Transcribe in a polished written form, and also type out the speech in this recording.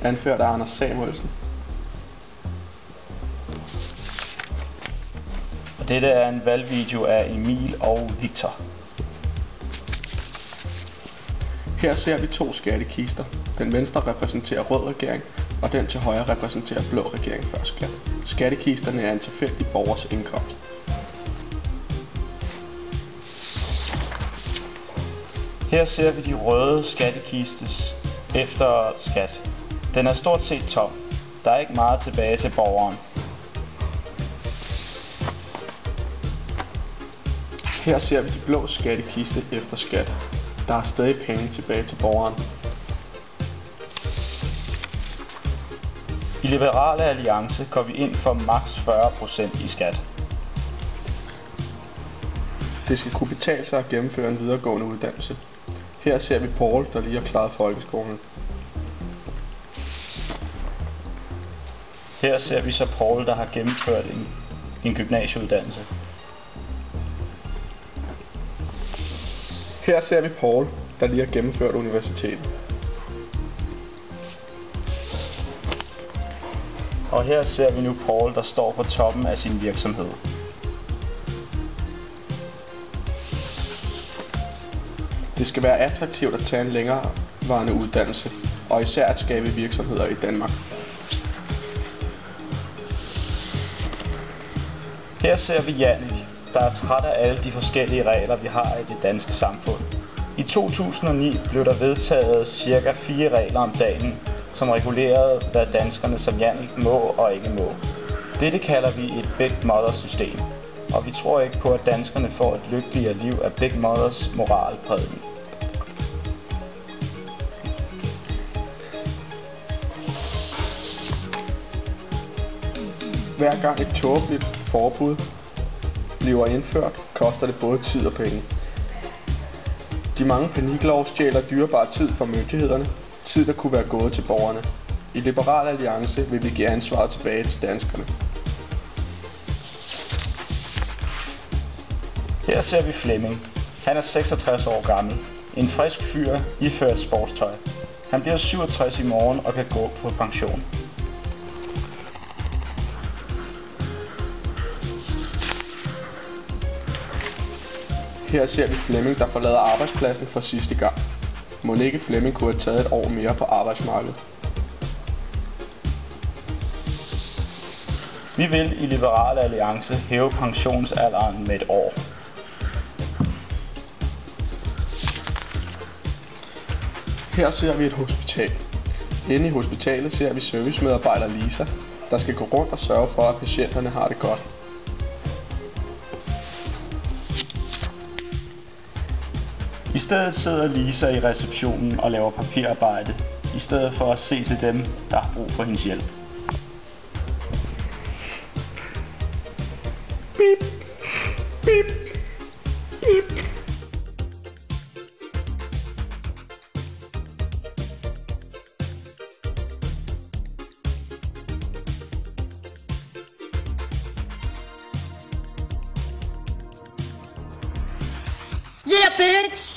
anført af Anders Samuelsen. Og dette er en valgvideo af Emil og Victor. Her ser vi to skattekister. Den venstre repræsenterer rød regering, og den til højre repræsenterer blå regering før skat. Skattekisterne er en tilfældig borgers indkomst. Her ser vi de røde skattekistes efter skat. Den er stort set tom. Der er ikke meget tilbage til borgeren. Her ser vi de blå skattekiste efter skat. Der er stadig penge tilbage til borgeren. I Liberale Alliance går vi ind for maks 40% i skat. Det skal kunne betale sig at gennemføre en videregående uddannelse. Her ser vi Paul, der lige har klaret folkeskolen. Her ser vi så Paul, der har gennemført en gymnasieuddannelse. Her ser vi Paul, der lige har gennemført universitetet. Og her ser vi nu Paul, der står på toppen af sin virksomhed. Det skal være attraktivt at tage en længerevarende uddannelse, og især at skabe virksomheder i Danmark. Her ser vi Jannik, der er træt af alle de forskellige regler, vi har i det danske samfund. I 2009 blev der vedtaget ca. 4 regler om dagen, som regulerede, hvad danskerne som Jannik må og ikke må. Dette kalder vi et Big Mother-system, og vi tror ikke på, at danskerne får et lykkeligere liv af Big Mothers moralprædiken. Hver gang et tåbeligt forbud bliver indført, koster det både tid og penge. De mange paniklov stjæler dyrebar tid fra myndighederne, tid der kunne være gået til borgerne. I Liberal Alliance vil vi give ansvaret tilbage til danskerne. Her ser vi Flemming. Han er 66 år gammel. En frisk fyr iført sportstøj. Han bliver 67 i morgen og kan gå på pension. Her ser vi Flemming, der forlader arbejdspladsen for sidste gang. Mon ikke Flemming kunne have taget et år mere på arbejdsmarkedet. Vi vil i Liberale Alliance hæve pensionsalderen med et år. Her ser vi et hospital. Inde i hospitalet ser vi servicemedarbejder Lisa, der skal gå rundt og sørge for, at patienterne har det godt. I stedet sidder Lisa i receptionen og laver papirarbejde, i stedet for at se til dem, der har brug for hendes hjælp. Beep. Beep. Beep. Yeah, bitch!